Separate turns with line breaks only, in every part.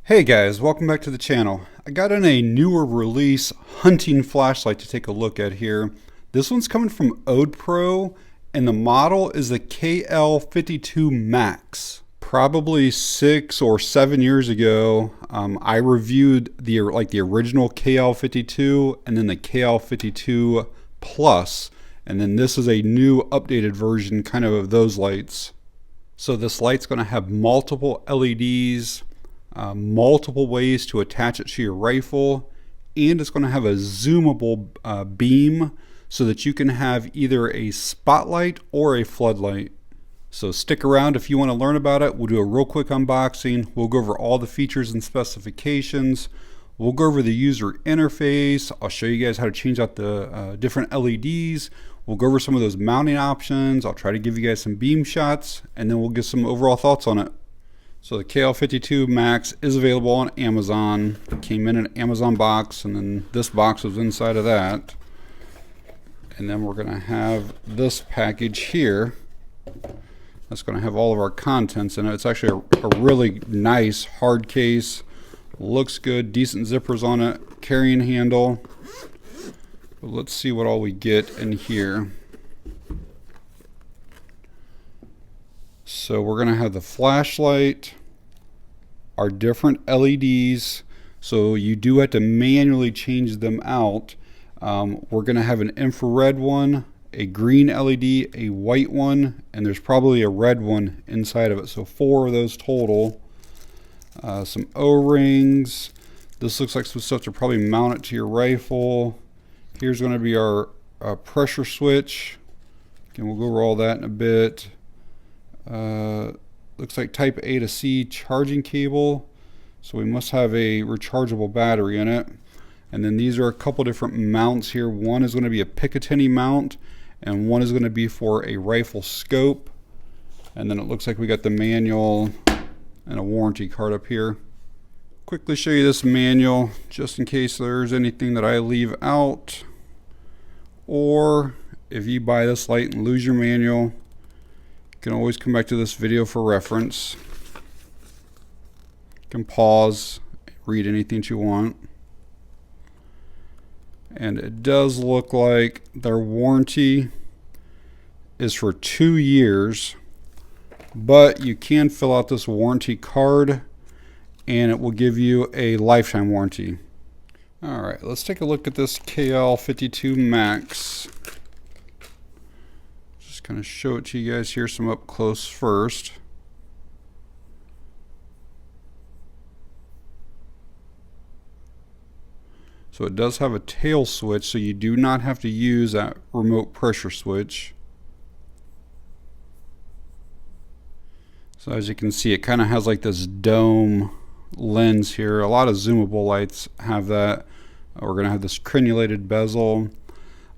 Hey guys, welcome back to the channel. I got in a newer release hunting flashlight to take a look at here. This one's coming from Odepro and the model is the KL52 MAX. Probably 6 or 7 years ago, I reviewed the original KL52 and then the KL52 Plus, and then this is a new updated version kind of those lights. So this light's going to have multiple LEDs, multiple ways to attach it to your rifle, and it's going to have a zoomable beam so that you can have either a spotlight or a floodlight. So stick around if you want to learn about it. We'll do a real quick unboxing. We'll go over all the features and specifications. We'll go over the user interface. I'll show you guys how to change out the different LEDs. We'll go over some of those mounting options. I'll try to give you guys some beam shots, and then we'll get some overall thoughts on it. So the KL52 MAX is available on Amazon. It came in an Amazon box, and then this box was inside of that. And then we're gonna have this package here. That's gonna have all of our contents in it. It's actually a really nice hard case. Looks good, decent zippers on it, carrying handle. But let's see what all we get in here. So we're gonna have the flashlight, our different LEDs. So you do have to manually change them out. We're gonna have an infrared one, a green LED, a white one, and there's probably a red one inside of it. So 4 of those total. Some O-rings. This looks like some stuff to probably mount it to your rifle. Here's going to be our pressure switch. Again, we'll go over all that in a bit. Looks like type A to C charging cable. So we must have a rechargeable battery in it. And then these are a couple different mounts here. One is going to be a Picatinny mount, and one is going to be for a rifle scope. And then it looks like we got the manual and a warranty card up here. Quickly show you this manual just in case there's anything that I leave out, or if you buy this light and lose your manual, you can always come back to this video for reference. You can pause, read anything you want. And it does look like their warranty is for 2 years, but you can fill out this warranty card and it will give you a lifetime warranty. All right, let's take a look at this KL52 MAX. Just kind of show it to you guys here, some up close first. So it does have a tail switch, so you do not have to use that remote pressure switch. So as you can see, it kind of has like this dome lens here. A lot of zoomable lights have that. We're going to have this crenulated bezel.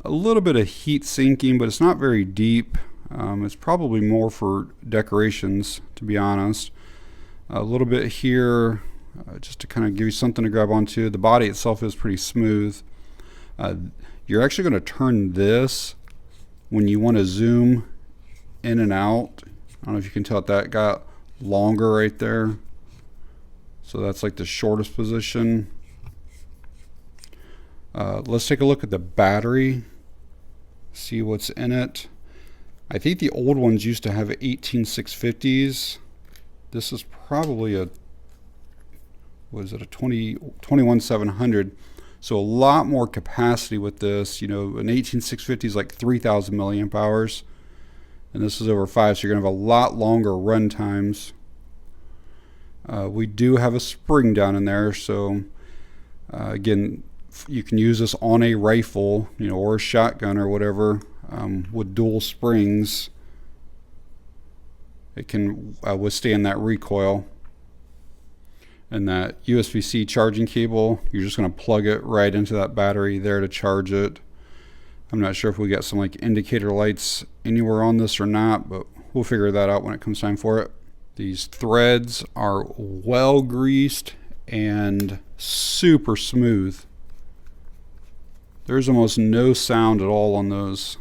A little bit of heat sinking, but it's not very deep. It's probably more for decorations, to be honest. A little bit here, just to kind of give you something to grab onto. The body itself is pretty smooth. You're actually going to turn this when you want to zoom in and out. I don't know if you can tell that got longer right there. So that's like the shortest position. Let's take a look at the battery, see what's in it. I think the old ones used to have 18650s. This is probably a, what is it, a 21700. So a lot more capacity with this. You know, an 18650 is like 3000 milliamp hours. And this is over 5, so you're going to have a lot longer run times. We do have a spring down in there, so again, you can use this on a rifle, you know, or a shotgun or whatever, with dual springs. It can withstand that recoil. And that USB-C charging cable, you're just going to plug it right into that battery there to charge it. I'm not sure if we got some like indicator lights anywhere on this or not, but we'll figure that out when it comes time for it. These threads are well greased and super smooth. There's almost no sound at all on those.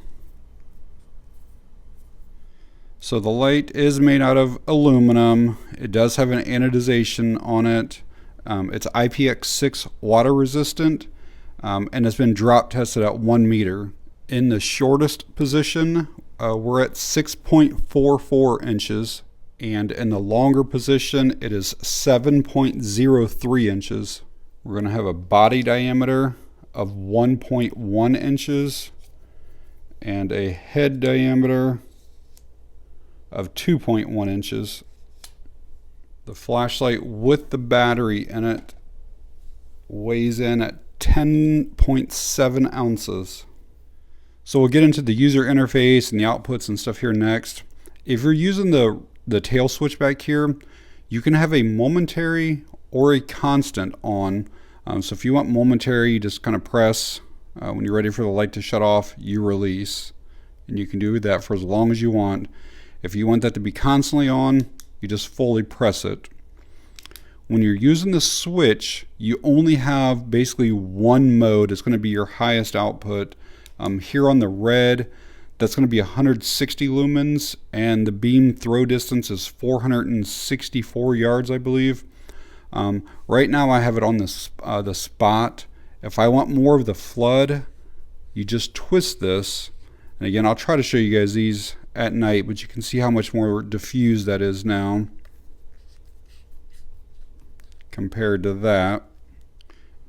So the light is made out of aluminum. It does have an anodization on it. It's IPX6 water resistant, and has been drop tested at 1 meter. In the shortest position, we're at 6.44 inches, and in the longer position, it is 7.03 inches. We're going to have a body diameter of 1.1 inches and a head diameter of 2.1 inches. The flashlight with the battery in it weighs in at 10.7 ounces. So we'll get into the user interface and the outputs and stuff here next. If you're using the tail switch back here, you can have a momentary or a constant on. So if you want momentary, you just kind of press. When you're ready for the light to shut off, you release. And you can do that for as long as you want. If you want that to be constantly on, you just fully press it. When you're using the switch, you only have basically one mode. It's going to be your highest output. Here on the red, that's going to be 160 lumens, and the beam throw distance is 464 yards, I believe. Right now I have it on the spot. If I want more of the flood, you just twist this. And again, I'll try to show you guys these at night, but you can see how much more diffused that is now compared to that.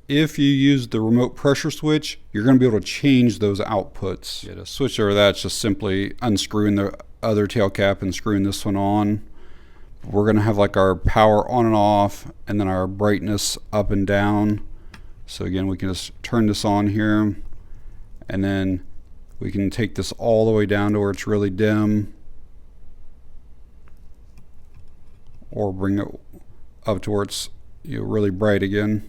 If you use the remote pressure switch, you're going to be able to change those outputs. Yeah, to switch over that, it's just simply unscrewing the other tail cap and screwing this one on. We're going to have like our power on and off, and then our brightness up and down. So again, we can just turn this on here, and then we can take this all the way down to where it's really dim, or bring it up to where it's really bright again.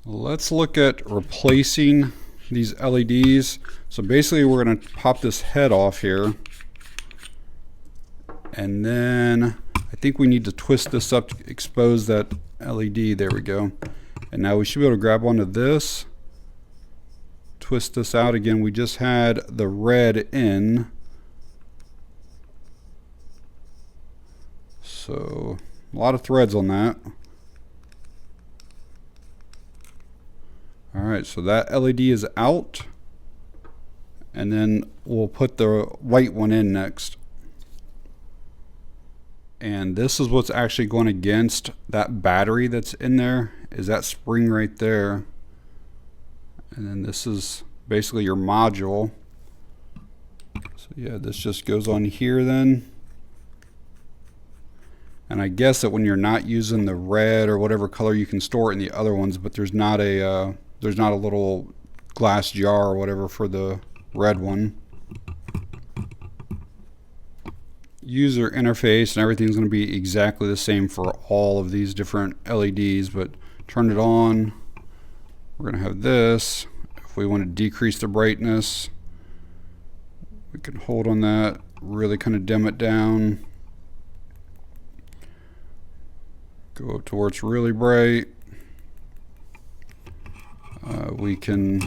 Let's look at replacing these LEDs. So basically we're going to pop this head off here, and then I think we need to twist this up to expose that LED. There we go. And now we should be able to grab onto this, twist this out. Again, we just had the red in, so a lot of threads on that. Alright, so that LED is out, and then we'll put the white one in next. And this is what's actually going against that battery that's in there, is that spring right there. And then this is basically your module. So yeah, this just goes on here then. And I guess that when you're not using the red or whatever color, you can store it in the other ones, but there's not a little glass jar or whatever for the red one. User interface and everything's going to be exactly the same for all of these different LEDs, but turn it on. We're going to have this. If we want to decrease the brightness, we can hold on that, really kind of dim it down, go up to where it's really bright. We can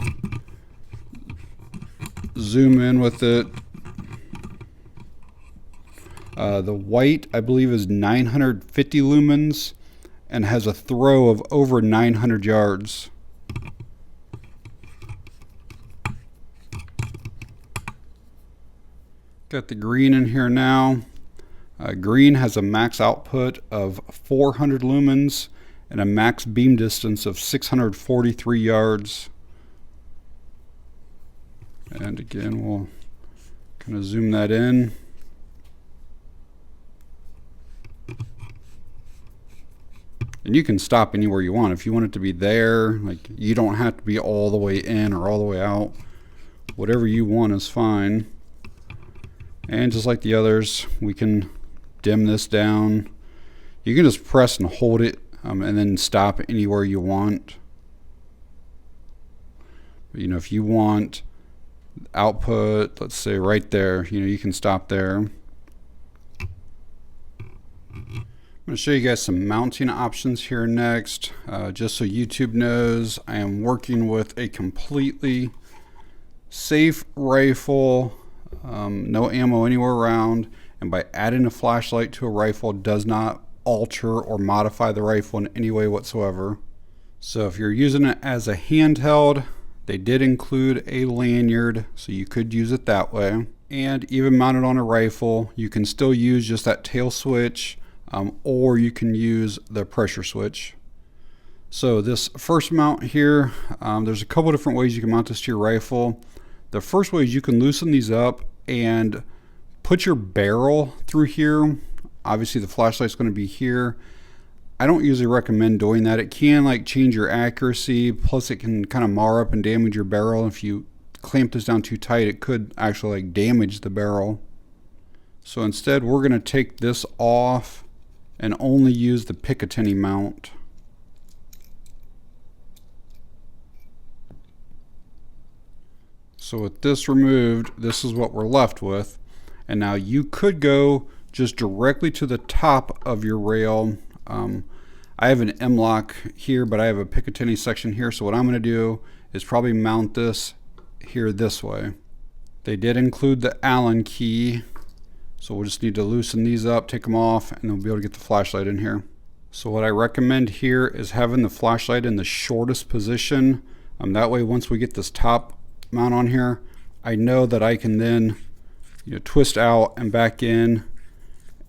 zoom in with it. The white, I believe, is 950 lumens and has a throw of over 900 yards. Got the green in here now. Green has a max output of 400 lumens and a max beam distance of 643 yards. And again, we'll kind of zoom that in. And you can stop anywhere you want. If you want it to be there, like, you don't have to be all the way in or all the way out. Whatever you want is fine. And just like the others, we can dim this down. You can just press and hold it, and then stop anywhere you want. But, if you want output, let's say right there, you can stop there. I'm going to show you guys some mounting options here next. Just so YouTube knows, I am working with a completely safe rifle, no ammo anywhere around, and by adding a flashlight to a rifle does not alter or modify the rifle in any way whatsoever. So if you're using it as a handheld, they did include a lanyard, so you could use it that way. And even mounted on a rifle, you can still use just that tail switch, or you can use the pressure switch. So this first mount here, there's a couple different ways you can mount this to your rifle. The first way is you can loosen these up and put your barrel through here. Obviously the flashlight's going to be here. I don't usually recommend doing that. It can like change your accuracy, plus it can kind of mar up and damage your barrel. If you clamp this down too tight, it could actually like damage the barrel. So instead we're going to take this off and only use the Picatinny mount. So with this removed, this is what we're left with. And now you could go just directly to the top of your rail. I have an M-lock here, but I have a Picatinny section here. So what I'm going to do is probably mount this here this way. They did include the Allen key. So we'll just need to loosen these up, take them off, and we'll be able to get the flashlight in here. So what I recommend here is having the flashlight in the shortest position. That way once we get this top mount on here, I know that I can then twist out and back in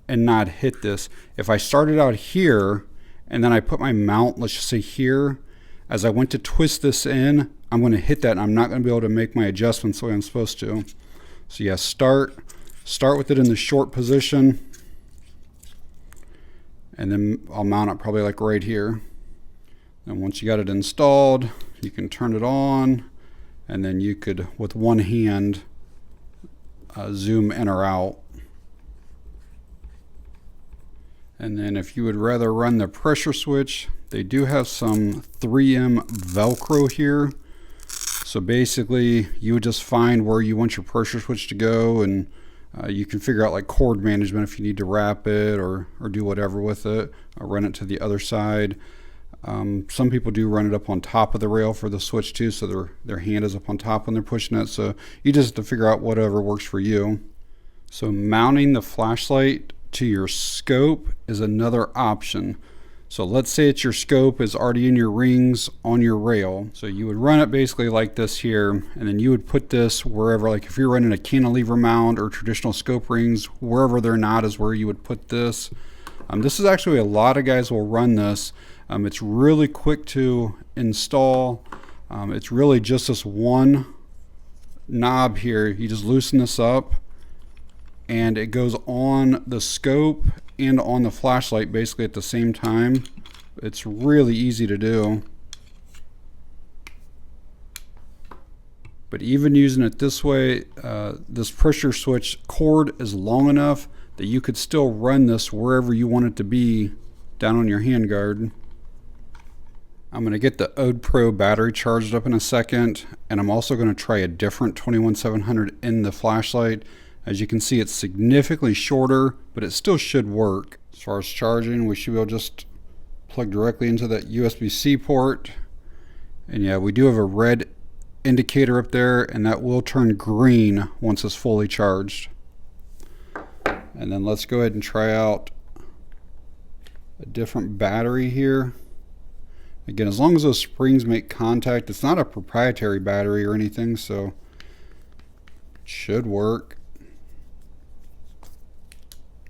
and not hit this. If I started out here and then I put my mount, let's just say here, as I went to twist this in, I'm going to hit that and I'm not going to be able to make my adjustments the way I'm supposed to. So yeah, start with it in the short position, and then I'll mount it probably like right here. And once you got it installed, you can turn it on, and then you could, with one hand, zoom in or out. And then if you would rather run the pressure switch, they do have some 3M Velcro here. So basically you would just find where you want your pressure switch to go, and you can figure out like cord management if you need to wrap it or do whatever with it, or run it to the other side. Some people do run it up on top of the rail for the switch too, so their hand is up on top when they're pushing it. So you just have to figure out whatever works for you. So mounting the flashlight to your scope is another option. So let's say it's your scope is already in your rings on your rail. So you would run it basically like this here, and then you would put this wherever, like if you're running a cantilever mount or traditional scope rings, wherever they're not is where you would put this. This is actually, a lot of guys will run this. It's really quick to install. It's really just this one knob here. You just loosen this up and it goes on the scope and on the flashlight basically at the same time. It's really easy to do. But even using it this way, this pressure switch cord is long enough that you could still run this wherever you want it to be down on your handguard. I'm going to get the Odepro battery charged up in a second, and I'm also going to try a different 21700 in the flashlight. As you can see, it's significantly shorter, but it still should work. As far as charging, we should be able to just plug directly into that USB-C port. And yeah, we do have a red indicator up there, and that will turn green once it's fully charged. And then let's go ahead and try out a different battery here. Again, as long as those springs make contact, it's not a proprietary battery or anything, so it should work.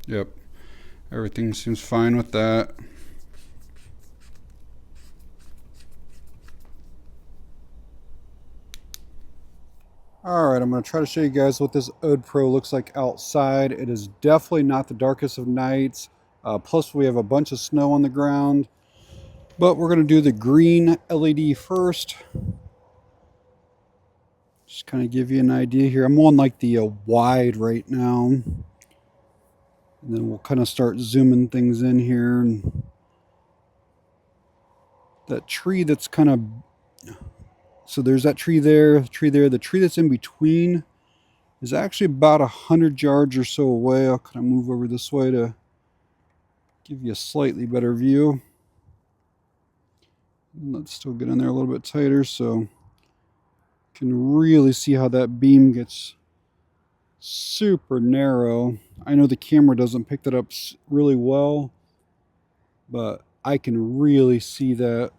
Yep, everything seems fine with that. Alright, I'm going to try to show you guys what this Odepro looks like outside. It is definitely not the darkest of nights. Plus we have a bunch of snow on the ground. But we're going to do the green LED first. Just kind of give you an idea here. I'm on like the wide right now. And then we'll kind of start zooming things in here. And that tree that's kind of... So there's that tree there, the tree there. The tree that's in between is actually about 100 yards or so away. I'll kind of move over this way to give you a slightly better view. Let's still get in there a little bit tighter so you can really see how that beam gets super narrow. I know the camera doesn't pick that up really well, but I can really see that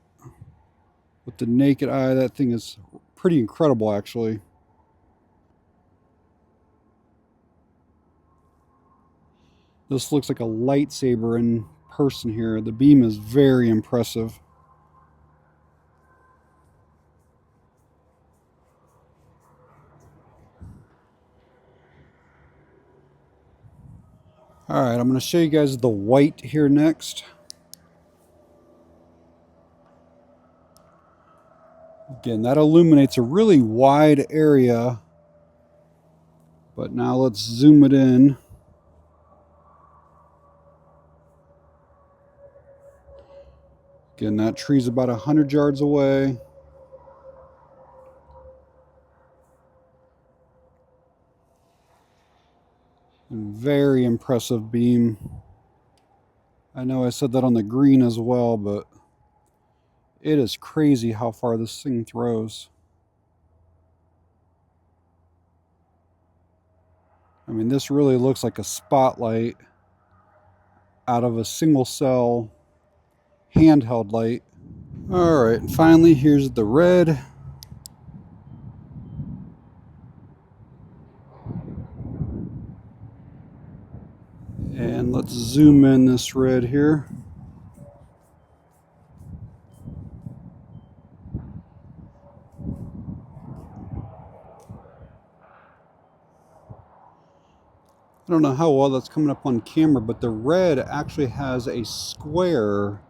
with the naked eye. That thing is pretty incredible, actually. This looks like a lightsaber in person here. The beam is very impressive. All right, I'm going to show you guys the white here next. Again, that illuminates a really wide area. But now let's zoom it in. Again, that tree's about 100 yards away. And very impressive beam. I know I said that on the green as well, but it is crazy how far this thing throws. I mean, this really looks like a spotlight out of a single cell handheld light. All right, and finally, here's the red. And let's zoom in this red here. I don't know how well that's coming up on camera, but the red actually has a square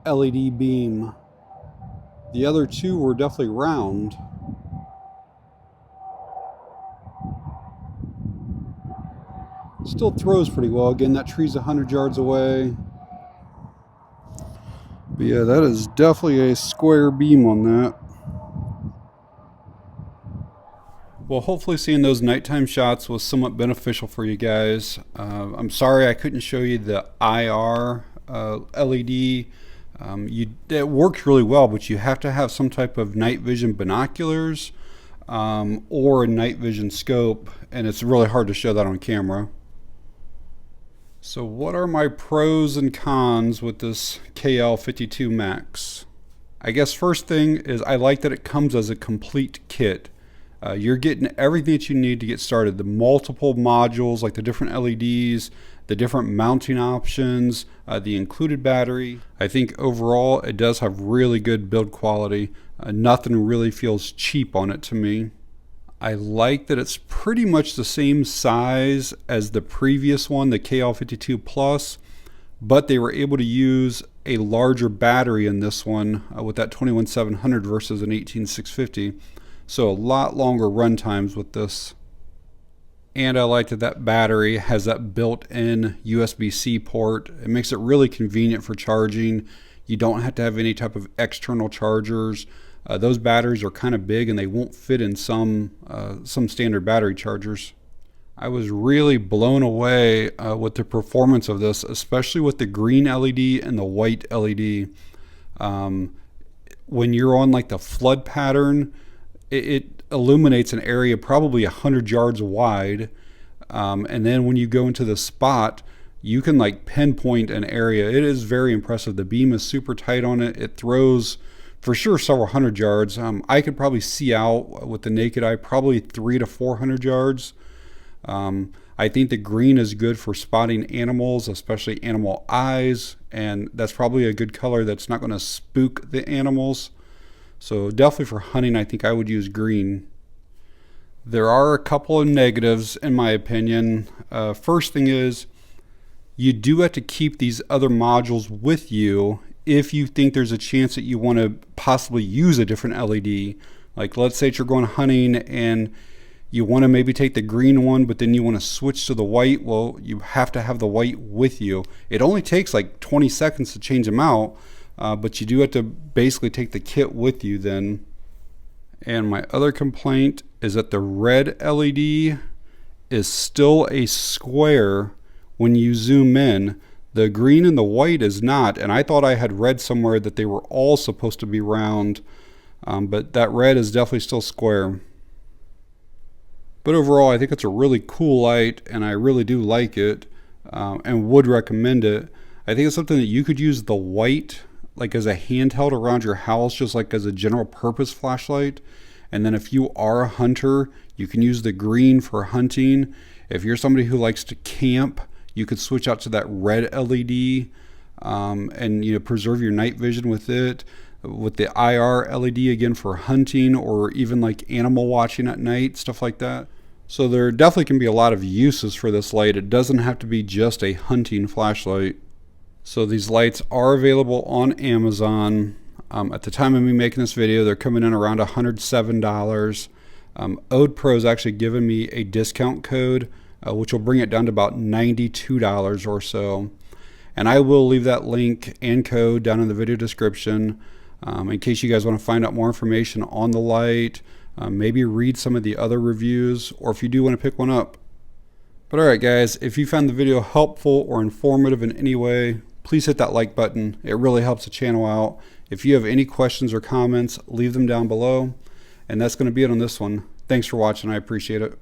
LED beam. The other two were definitely round. Still throws pretty well. Again, that tree's 100 yards away. But yeah, that is definitely a square beam on that. Well, hopefully seeing those nighttime shots was somewhat beneficial for you guys. I'm sorry I couldn't show you the IR LED. It works really well, but you have to have some type of night vision binoculars or a night vision scope, and it's really hard to show that on camera. So what are my pros and cons with this KL52 MAX? I guess first thing is I like that it comes as a complete kit. You're getting everything that you need to get started. The multiple modules, like the different LEDs, the different mounting options, the included battery. I think overall it does have really good build quality. Nothing really feels cheap on it to me. I like that it's pretty much the same size as the previous one, the KL52PLUS, but they were able to use a larger battery in this one with that 21700 versus an 18650. So a lot longer run times with this. And I like that that battery has that built-in USB-C port. It makes it really convenient for charging. You don't have to have any type of external chargers. Those batteries are kind of big and they won't fit in some standard battery chargers. I was really blown away with the performance of this, especially with the green LED and the white LED. When you're on like the flood pattern, it illuminates an area probably 100 yards wide, and then when you go into the spot, you can like pinpoint an area. It is very impressive. The beam is super tight on it. It throws for sure several hundred yards. I could probably see out with the naked eye probably 300 to 400 yards. I think the green is good for spotting animals, especially animal eyes, and that's probably a good color that's not going to spook the animals. So definitely for hunting, I think I would use green. There are a couple of negatives in my opinion. First thing is you do have to keep these other modules with you if you think there's a chance that you want to possibly use a different LED. Like let's say that you're going hunting and you want to maybe take the green one, but then you want to switch to the white. Well, you have to have the white with you. It only takes like 20 seconds to change them out. But you do have to basically take the kit with you then. And my other complaint is that the red LED is still a square when you zoom in. The green and the white is not, and I thought I had read somewhere that they were all supposed to be round, but that red is definitely still square. But overall, I think it's a really cool light, and I really do like it, and would recommend it. I think it's something that you could use the white like as a handheld around your house, just like as a general purpose flashlight. And then if you are a hunter, you can use the green for hunting. If you're somebody who likes to camp, you could switch out to that red LED and preserve your night vision with it. With the IR LED again for hunting or even like animal watching at night, stuff like that. So there definitely can be a lot of uses for this light. It doesn't have to be just a hunting flashlight. So these lights are available on Amazon. At the time of me making this video, they're coming in around $107. Odepro is actually giving me a discount code, which will bring it down to about $92 or so. And I will leave that link and code down in the video description in case you guys want to find out more information on the light, maybe read some of the other reviews, or if you do want to pick one up. But alright guys, if you found the video helpful or informative in any way, please hit that like button. It really helps the channel out. If you have any questions or comments, leave them down below. And that's going to be it on this one. Thanks for watching. I appreciate it.